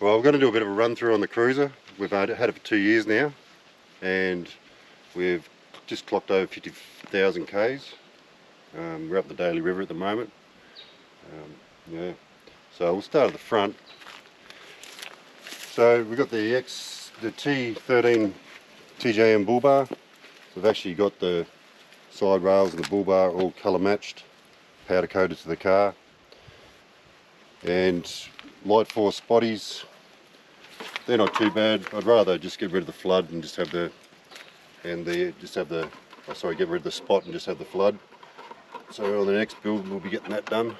Well, we're going to do a bit of a run through on the cruiser. We've had it for 2 years now, and we've just clocked over 50,000 k's. We're up the Daily River at the moment. Yeah. So we'll start at the front. So we've got the T13 TJM bull bar. We've actually got the side rails and the bull bar all colour matched, powder coated to the car, and light force spotties. They're not too bad. I'd rather just get rid of the flood and just have the get rid of the spot and just have the flood. So on the next build we'll be getting that done.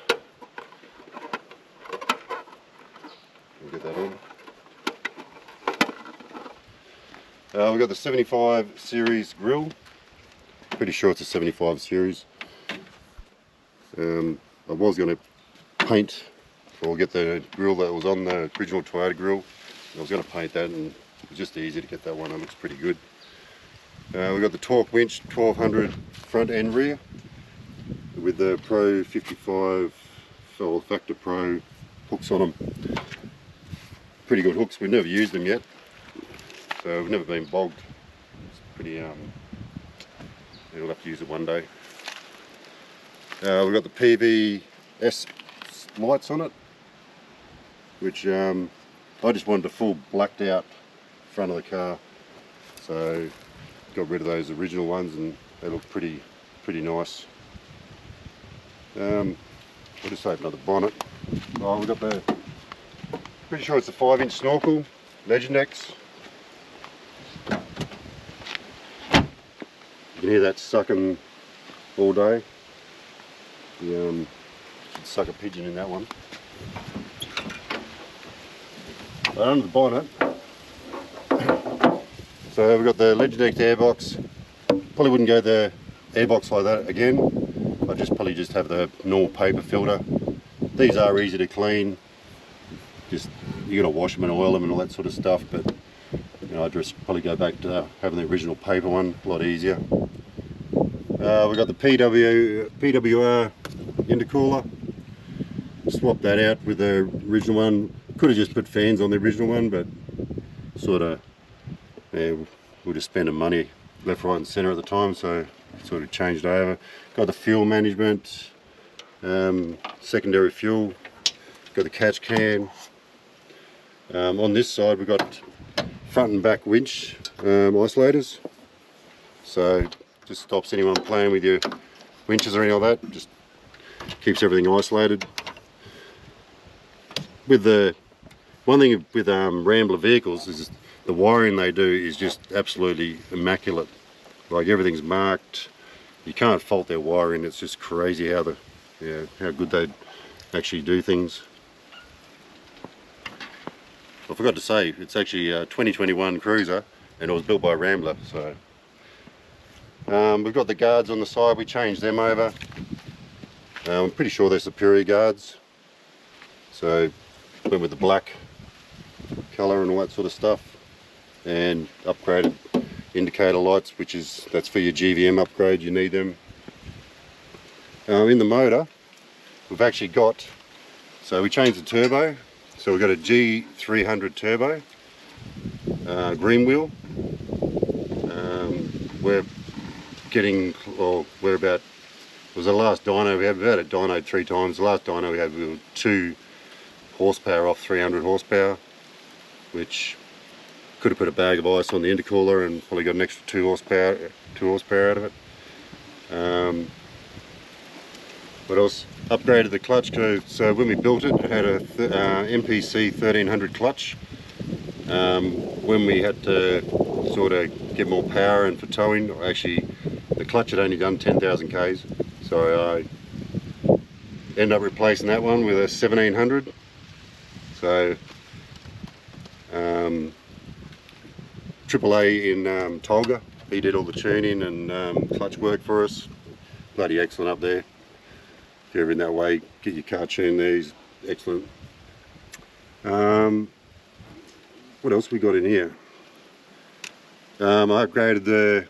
We'll get that on. We've got the 75 series grille. Pretty sure it's a 75 series. I was going to paint or get the grille that was on the original Toyota grille. I was going to paint that, and it was just easy to get that one. It looks pretty good. We've got the torque winch 1200 front and rear with the Pro 55 Factor Pro hooks on them. Pretty good hooks. We've never used them yet, so we've never been bogged. It's pretty we'll have to use it one day. We've got the PVS lights on it, which I just wanted a full blacked out front of the car, so got rid of those original ones, and they look pretty nice. We'll just open up the bonnet. Oh, we've got the, pretty sure it's a 5-inch snorkel, Legend X. You can hear that sucking all day. You should suck a pigeon in that one. Under the bonnet, so we've got the Legend X airbox. Probably wouldn't go the airbox like that again. I'd probably just have the normal paper filter. These are easy to clean. Just you got to wash them and oil them and all that sort of stuff. But you know, I'd just probably go back to having the original paper one, a lot easier. We've got the PWR intercooler. Swap that out with the original one. Could have just put fans on the original one, but sort of, yeah, we're just spending money left, right and centre at the time, so sort of changed over. Got the fuel management, secondary fuel, got the catch can. On this side we've got front and back winch isolators, so just stops anyone playing with your winches or anything like that, just keeps everything isolated. With the one thing with Rambler vehicles is the wiring they do is just absolutely immaculate. Like everything's marked. You can't fault their wiring. It's just crazy how how good they actually do things. I forgot to say, it's actually a 2021 Cruiser, and it was built by Rambler. So we've got the guards on the side. We changed them over. I'm pretty sure they're Superior guards. So went with the black colour and all that sort of stuff, and upgraded indicator lights, that's for your GVM upgrade. You need them. In the motor we've actually got, so we changed the turbo, so we've got a G300 turbo, green wheel. We're getting, well, we're about, it was the last dyno we had. We've had it dynoed 3 times. The last dyno we had, we were 2 horsepower off 300 horsepower, which could have put a bag of ice on the intercooler and probably got an extra 2 horsepower out of it. What else? Upgraded the clutch code. So when we built it, it had a MPC 1300 clutch. When we had to sort of get more power and for towing, actually the clutch had only done 10,000 k's, so I ended up replacing that one with a 1700. So AAA in Tolga, he did all the tuning and clutch work for us. Bloody excellent up there. If you're ever in that way, get your car tuned there, he's excellent. What else we got in here? I upgraded the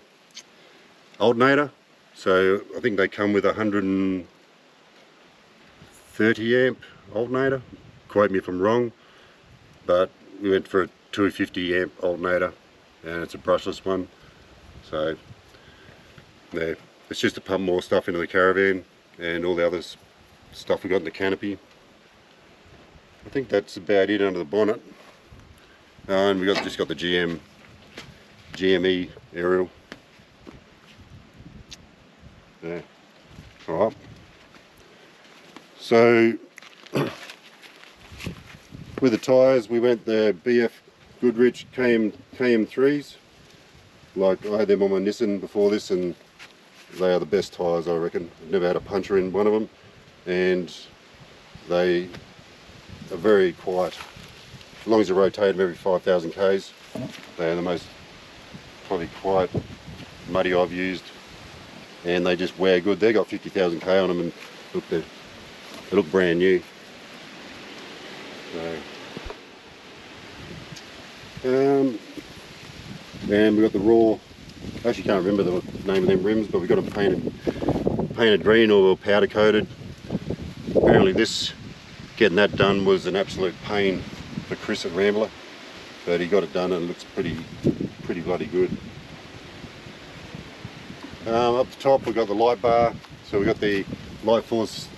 alternator, so I think they come with a 130 amp alternator. Quote me if I'm wrong. but we went for a 250 amp alternator, and it's a brushless one. So yeah, it's just to pump more stuff into the caravan and all the other stuff we got in the canopy. I think that's about it under the bonnet. And we just got the GME aerial. Yeah. Alright. So with the tyres, we went the BF Goodrich KM3s. Like, I had them on my Nissan before this, and they are the best tyres, I reckon. I've never had a puncher in one of them, and they are very quiet. As long as you rotate them every 5,000 Ks, they are the most probably quiet muddy I've used, and they just wear good. They got 50,000 K on them, and look, they look brand new. So, and we got the raw. I actually can't remember the name of them rims, but we got them painted green or powder coated. Apparently, getting that done was an absolute pain for Chris at Rambler, but he got it done and it looks pretty bloody good. Up the top we've got the light bar, so we've got the Light Force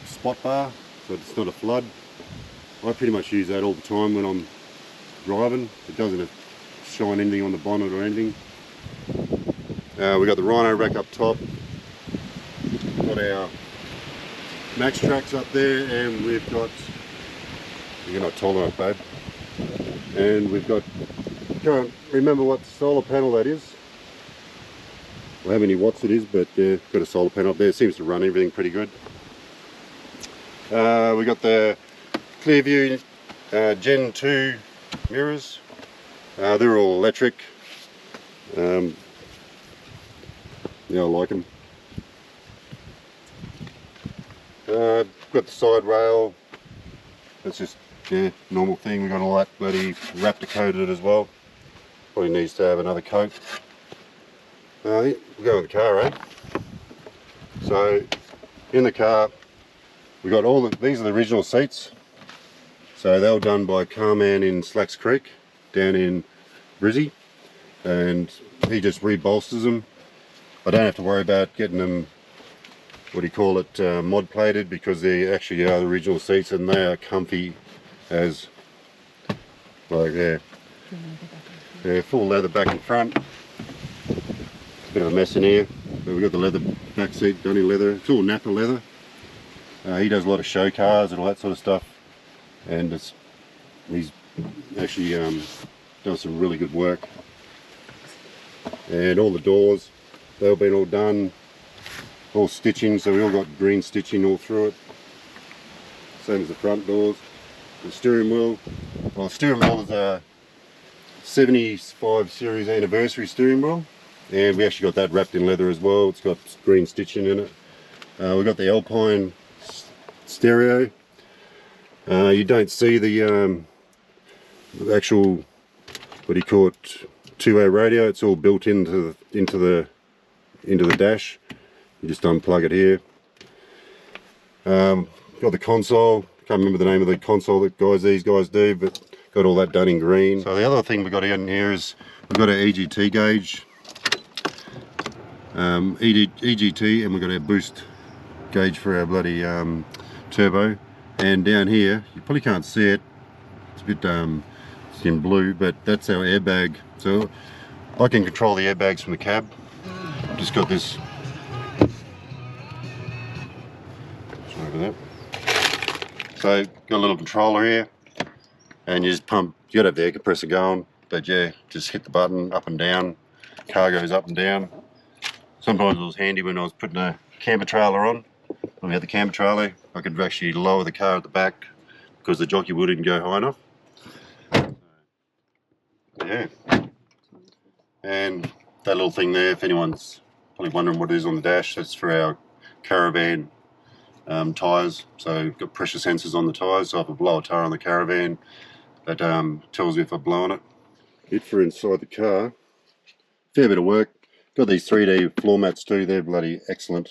spot bar, so it's not a flood. I pretty much use that all the time when I'm driving. It doesn't shine anything on the bonnet or anything. We've got the Rhino rack up top, got our Max Tracks up there, and we've got, you're not tall enough, babe, and we've got, can't remember what solar panel that is, or how many watts it is, but got a solar panel up there. It seems to run everything pretty good. We got the Clearview Gen 2 mirrors. They're all electric. Yeah, I like them. Got the side rail. That's just, yeah, normal thing. We got all that bloody Raptor coated as well. Probably needs to have another coat. We'll go in the car, eh? So in the car, we got these are the original seats. So they were done by Carman in Slacks Creek down in Brizzy, and he just rebolsters them. I don't have to worry about getting them, what do you call it, mod plated, because they actually are the original seats and they are comfy as, like, yeah, full leather back and front. Bit of a mess in here, but we've got the leather back seat done in leather. It's all Napa leather. He does a lot of show cars and all that sort of stuff, and he's actually done some really good work. And all the doors, they've been all done, all stitching, so we all got green stitching all through it. Same as the front doors. The steering wheel, well, the steering wheel is a 75 series anniversary steering wheel, and we actually got that wrapped in leather as well. It's got green stitching in it. We've got the Alpine stereo. You don't see the actual, what do you call it, two-way radio. It's all built into the dash. You just unplug it here. Got the console. Can't remember the name of the console that these guys do, but got all that done in green. So the other thing we got in here is we've got our EGT gauge, EGT, and we've got our boost gauge for our bloody turbo. And down here, you probably can't see it. It's a bit it's in blue, but that's our airbag. So I can control the airbags from the cab. Just got this. Sorry about that. So got a little controller here, and you just pump. You got to have the air compressor going, but yeah, just hit the button up and down. Car goes up and down. Sometimes it was handy when I was putting a camper trailer on. When we had the camper trailer, I could actually lower the car at the back because the jockey wheel didn't go high enough. Yeah. And that little thing there, if anyone's probably wondering what it is on the dash, that's for our caravan tyres. So we've got pressure sensors on the tyres, so if I blow a tyre on the caravan, that tells me if I've blown it. It for inside the car, fair bit of work. Got these 3D floor mats too, they're bloody excellent.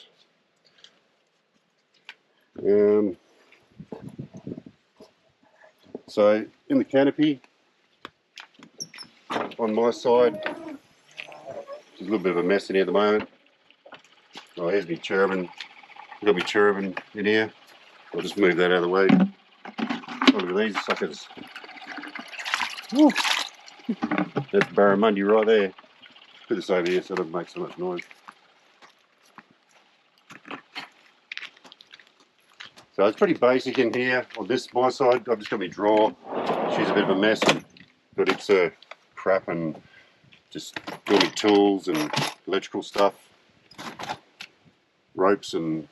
So in the canopy on my side. There's a little bit of a mess in here at the moment. Oh, here's my cherubim. I've got my cherubim in here. I'll just move that out of the way. Oh, look at these suckers. Woo. That's barramundi right there. Put this over here so it doesn't make so much noise. So it's pretty basic in here. On this my side, I've just got my drawer. She's a bit of a mess, but it's crap and just all my tools and electrical stuff, ropes and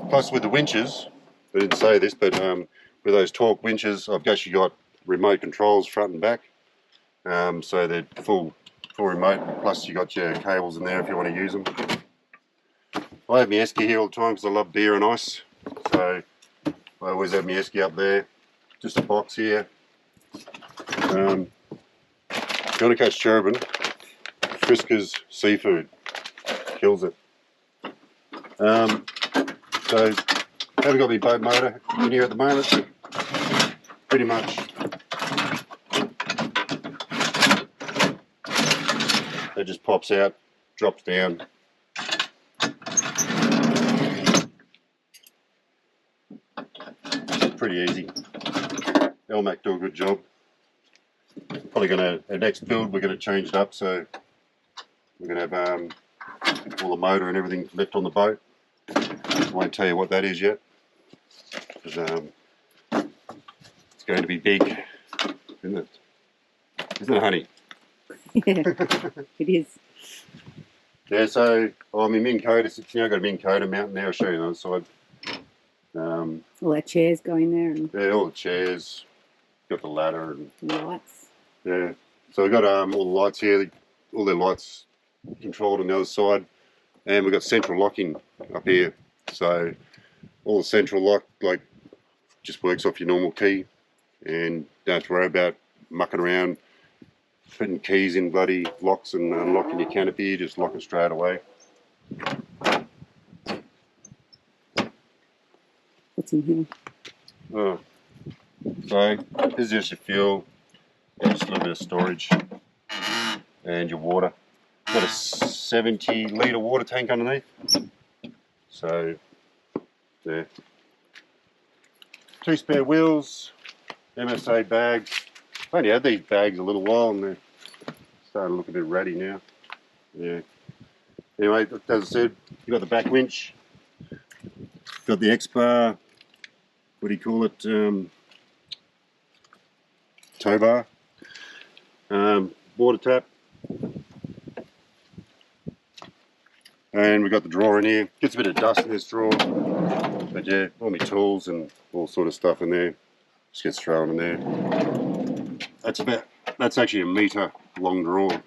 plus with the winches, I didn't say this, but with those torque winches, I've actually got remote controls front and back. So they're full remote, plus you got your cables in there if you want to use them. I have my esky here all the time because I love beer and ice, so I always have my esky up there. Just a box here. If you want to catch cherubim, Friska's seafood kills it. So I haven't got my boat motor in here at the moment, but pretty much it just pops out, drops down. Pretty easy. LMAC do a good job. Probably gonna, our next build we're gonna change it up, so we're gonna have all the motor and everything left on the boat. I won't tell you what that is yet, because it's going to be big, isn't it? Isn't it, honey? Yeah, it is. Yeah, so my Minn Kota sits here. I've got a Minn Kota mountain there. I'll show you on the other side. All our chairs going there and Yeah, all the chairs, got the ladder and lights. yeah. So we've got all the lights here, all their lights controlled on the other side, and we've got central locking up here. So all the central lock just works off your normal key, and don't have to worry about mucking around putting keys in bloody locks and unlocking your canopy. You just lock it straight away. What's in here? Oh. So this is just your fuel, and just a little bit of storage, and your water. Got a 70 litre water tank underneath. So there. 2 spare wheels, MSA bags. I only had these bags a little while and they're starting to look a bit ratty now. Yeah. Anyway, as I said, you got the back winch, got the X-bar, what do you call it, tow bar, water tap, and we've got the drawer in here. Gets a bit of dust in this drawer, but yeah, all my tools and all sort of stuff in there. Just gets thrown in there. That's actually a metre long drawer.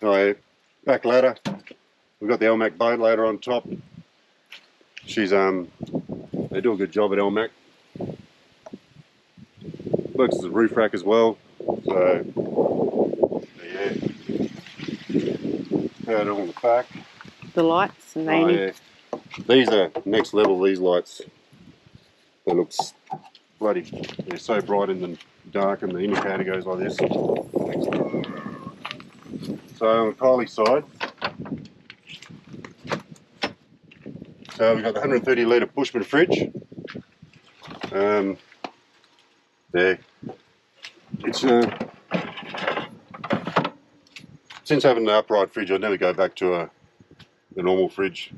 Alright, back ladder. We've got the LMAC boat ladder on top. She's they do a good job at LMAC. Works as a roof rack as well. So yeah. Put it on the back. The lights, are they Yeah. These are next level, these lights. They look bloody, they're so bright in the dark, and the indicator goes like this. So on Kylie's side, so we've got the 130 litre Bushman fridge. There. It's since having the upright fridge, I'd never go back to the normal fridge.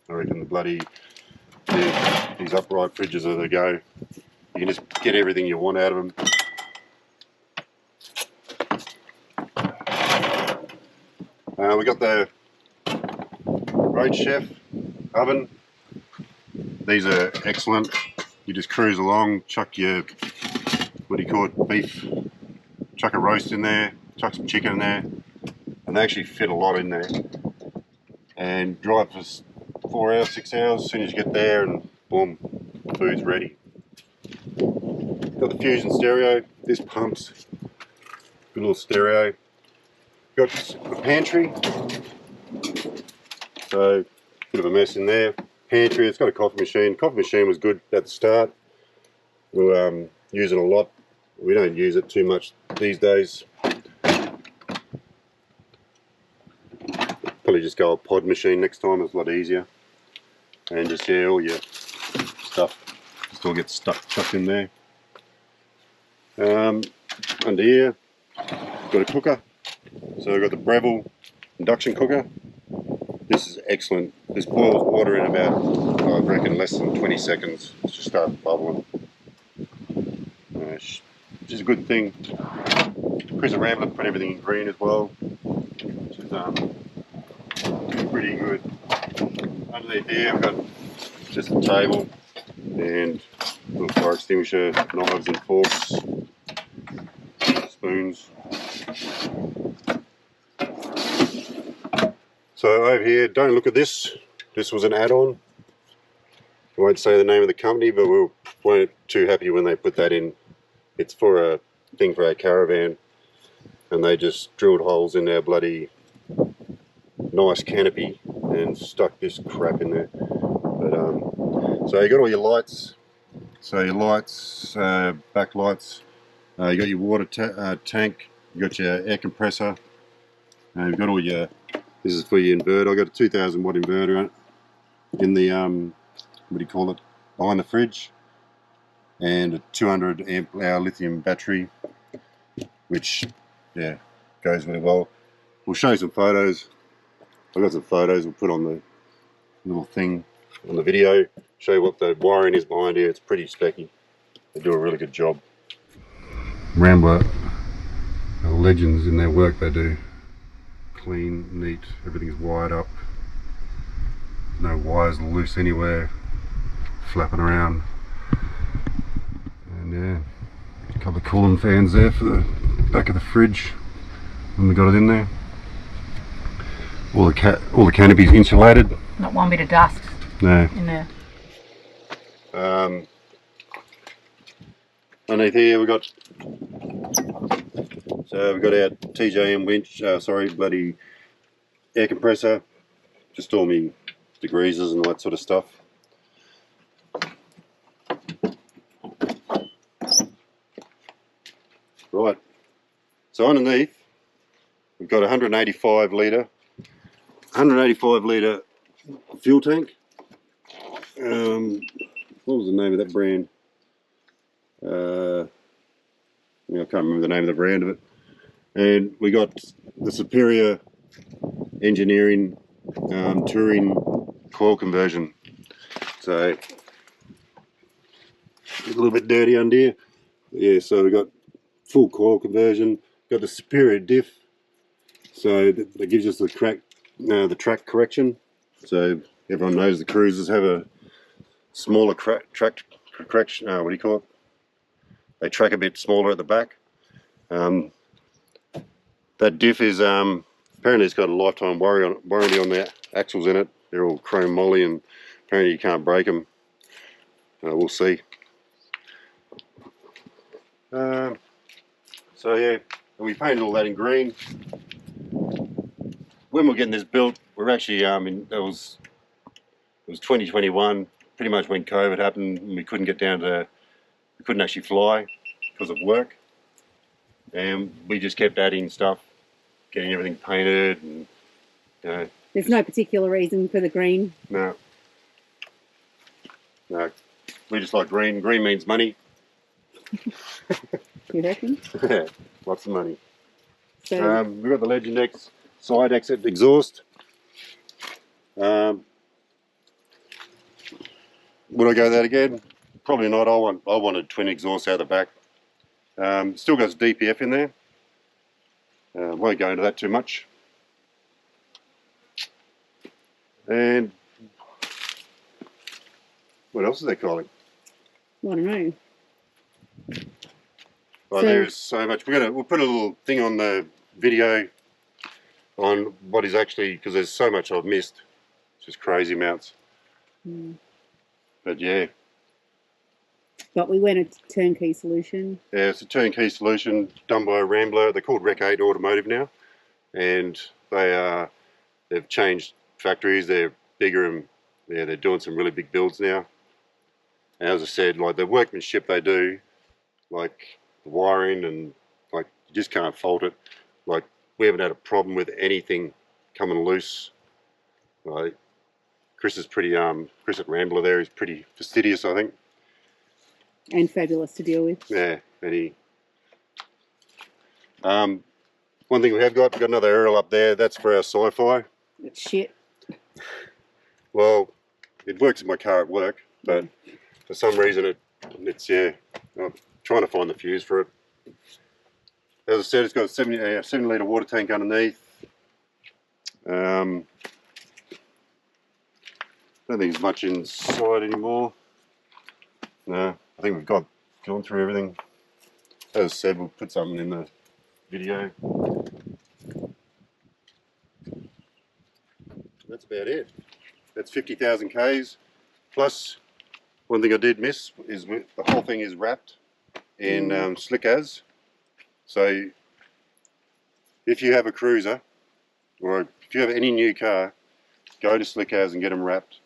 I reckon the bloody these upright fridges are the go. You can just get everything you want out of them. We got the Road Chef oven. These are excellent. You just cruise along, chuck your, what do you call it, beef, chuck a roast in there, chuck some chicken in there, and they actually fit a lot in there. And drive for 4 hours, 6 hours, as soon as you get there, and boom, food's ready. Got the Fusion stereo. This pumps. Good little stereo. Got a pantry. So, bit of a mess in there. pantry. It's got a coffee machine. Coffee machine was good at the start. We'll use it a lot. We don't use it too much these days. Probably just go a pod machine next time. It's a lot easier. And just, yeah, all your stuff still gets chucked in there. Under here, got a cooker. So we've got the Breville induction cooker. This is excellent. This boils water in about, I reckon, less than 20 seconds. It's just starts bubbling. Which is a good thing. Chris and Rambler put everything in green as well, which is pretty good. Underneath here, we've got just a table and a little fire extinguisher, knives and forks, spoons. So over here, don't look at this. This was an add-on. I won't say the name of the company, but we weren't too happy when they put that in. It's for a thing for our caravan, and they just drilled holes in our bloody nice canopy and stuck this crap in there. But so you got all your lights. So your lights, back lights. You got your water tank. You got your air compressor. You've got all your. This is for your inverter. I got a 2,000 watt inverter in the what do you call it? Behind the fridge, and a 200 amp hour lithium battery, which yeah goes really well. We'll show you some photos. I've got some photos we'll put on the little thing on the video. Show you what the wiring is behind here. It's pretty specky. They do a really good job. Rambler are legends in their work they do. Clean, neat, everything's wired up. No wires loose anywhere, flapping around. And yeah, a couple of cooling fans there for the back of the fridge when we got it in there. All the canopy's insulated. Not one bit of dust. No. In there. Underneath here we got. So we've got our TJM winch. Bloody air compressor. Just all me degreasers and all that sort of stuff. Right. So underneath we've got a 185 litre fuel tank. What was the name of that brand? I can't remember the name of the brand of it. And we got the Superior Engineering Touring coil conversion. So a little bit dirty under here. Yeah, so we got full coil conversion. Got the Superior diff. So that gives us the track correction. So everyone knows the cruisers have a smaller track correction. What do you call it? They track a bit smaller at the back. That diff is apparently it's got a lifetime warranty on the axles in it. They're all chrome moly, and apparently you can't break them. We'll see. So yeah, we painted all that in green. When we're getting this built, we're actually it was 2021, pretty much when COVID happened, and we couldn't couldn't actually fly because of work, and we just kept adding stuff, getting everything painted, and there's no particular reason for the green. No, we just like green. Green means money. You reckon? Yeah, lots of money. So we've got the Legend X side exit exhaust. Would I go that again? Probably not. I wanted twin exhaust out the back. Still got DPF in there. Won't go into that too much. And what else is they calling? I don't know. Oh, there's so much. We'll put a little thing on the video on what is actually, because there's so much I've missed. It's just crazy amounts. But yeah. But we went a turnkey solution. Yeah, it's a turnkey solution done by Rambler. They're called RECRE8 Automotive now, and they've changed factories. They're bigger and yeah, they're doing some really big builds now. And as I said, like the workmanship they do, like the wiring and like you just can't fault it. Like we haven't had a problem with anything coming loose. Like Chris is pretty Chris at Rambler there is pretty fastidious, I think. And fabulous to deal with. Yeah, and he one thing we've got another aerial up there, that's for our sci-fi. It's shit. Well, it works in my car at work, but for some reason it's yeah, I'm trying to find the fuse for it. As I said, it's got a 70 litre water tank underneath. I don't think there's much inside anymore. No, I think we've gone through everything. As I said, we'll put something in the video. That's about it. That's 50,000 Ks. Plus, one thing I did miss is the whole thing is wrapped in slick as. So, if you have a cruiser, or if you have any new car, go to slick as and get them wrapped.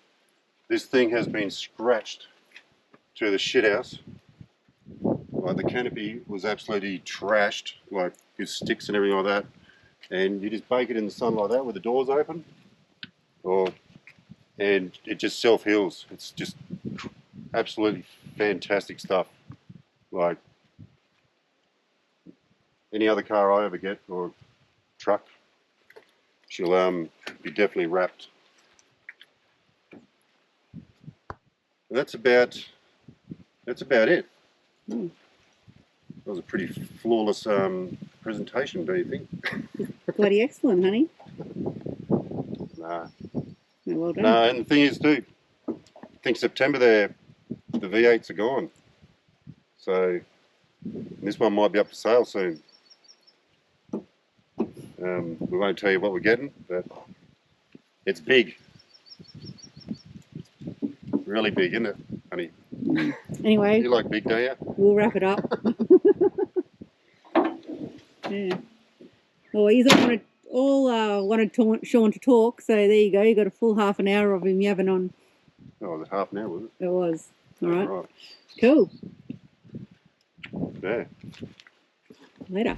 This thing has been scratched to the shit house. Like the canopy was absolutely trashed, like with sticks and everything like that. And you just bake it in the sun like that with the doors open, and it just self-heals. It's just absolutely fantastic stuff. Like any other car I ever get, or truck, she'll be definitely wrapped. And that's about it. That was a pretty flawless presentation, don't you think? Bloody excellent, honey. Nah. No, well done. No, and the thing is too, I think September there, the V8s are gone. So this one might be up for sale soon. We won't tell you what we're getting, but it's big. Really big, isn't it, honey? Anyway, You like big, don't you? we'll wrap it up. Yeah. Well, he's wanted Shaun to talk, so there you go. You got a full half an hour of him yapping on. Oh, was it half an hour, was it? It was. All right. Right. Cool. Yeah. Later.